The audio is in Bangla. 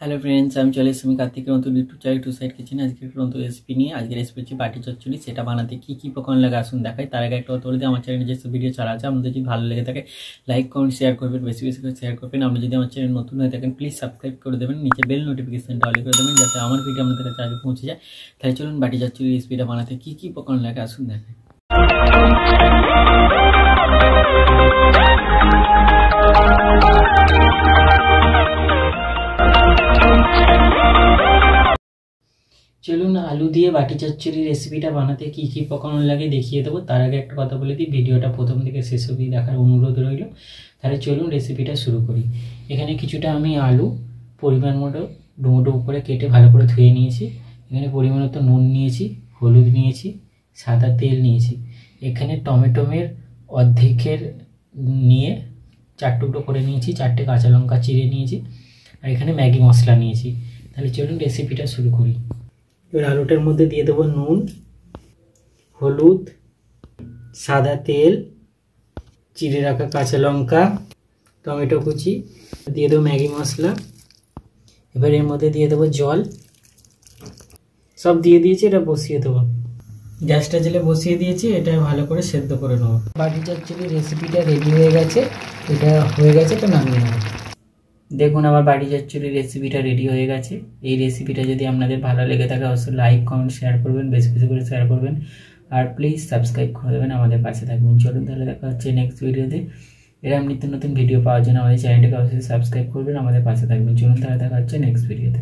হ্যালো ফ্রেন্ডস, আমি চলে এসেছি কার্তিকের নতুন ইউটিউব চ্যানেল টু সাইড কিচেনে। আজকে একটা নতুন রেসিপি নিয়ে আজকে রেসিপি হচ্ছে বাটি চচ্চড়ি। সেটা বানাতে কী কী উপকরণ লাগে আসুন দেখাই। তার আগে একটা কথা বলে দিই, আমার চ্যানেলে যেসব ভিডিও ছাড়া আছে আপনাদের যদি ভালো লেগে থাকে লাইক কমেন্ট শেয়ার করবেন, বেশি বেশি করে শেয়ার করবেন। আপনি যদি আমার চ্যানেল নতুন হয়ে থাকেন প্লিজ সাবস্ক্রাইব করে দেবেন, নিচে বেল নোটিফিকেশনটা অল করে দেবেন যাতে আমার ভিডিও আপনাদের কাছে আগে পৌঁছে যায়। তাহলে চলুন বাটি চচ্চড়ি রেসিপিটা বানাতে কী কী উপকরণ লাগে আসুন দেখাই। চলুন আলু দিয়ে বাটি চচ্চড়ি রেসিপিটা বানাতে কী কী উপকরণ লাগে দেখিয়ে দেবো। তার আগে একটা কথা বলে দিই, ভিডিওটা প্রথম থেকে শেষ অবধি দেখার অনুরোধ রইল। তাহলে চলুন রেসিপিটা শুরু করি। এখানে কিছুটা আমি আলু পরিমাণ মতো ডুমো ডুমো করে কেটে ভালো করে ধুয়ে নিয়েছি। এখানে পরিমাণ মতো নুন নিয়েছি, হলুদ নিয়েছি, সাদা তেল নিয়েছি। এখানে টমেটোমের অর্ধেকের নিয়ে 4 টুকরো করে নিয়েছি, 4টে কাঁচা লঙ্কা চিড়ে নিয়েছি, আর এখানে ম্যাগি মশলা নিয়েছি। তাহলে চলুন রেসিপিটা শুরু করি। এবার আলুটার মধ্যে দিয়ে দেবো নুন, হলুদ, সাদা তেল, চিড়ে রাখা কাঁচা লঙ্কা, টমেটো কুচি, দিয়ে দেবো ম্যাগি মশলা। এবার এর মধ্যে দিয়ে দেবো জল। সব দিয়ে দিয়েছি, এটা বসিয়ে দেবো। গ্যাসটা জেলে বসিয়ে দিয়েছি, এটা ভালো করে সেদ্ধ করে নেবো। বাটি চচ্চড়ি রেসিপিটা রেডি হয়ে গেছে, এটা হয়ে গেছে, তো নামিয়ে নেবো। দেখুন আমার বাটি চচ্চড়ি রেসিপিটা রেডি হয়ে গেছে। এই রেসিপিটা যদি আপনাদের ভালো লেগে থাকে অবশ্যই লাইক কমেন্ট শেয়ার করবেন, বেশি বেশি করে শেয়ার করবেন, আর প্লিজ সাবস্ক্রাইব করে দেবেন, আমাদের পাশে থাকবেন। চলুন তাহলে দেখা হচ্ছে নেক্সট ভিডিওতে। এরকম নিত্য নতুন ভিডিও পাওয়ার জন্য আমাদের চ্যানেলটাকে অবশ্যই সাবস্ক্রাইব করবেন, আমাদের পাশে থাকবেন। চলুন তাহলে দেখা হচ্ছে নেক্সট ভিডিওতে।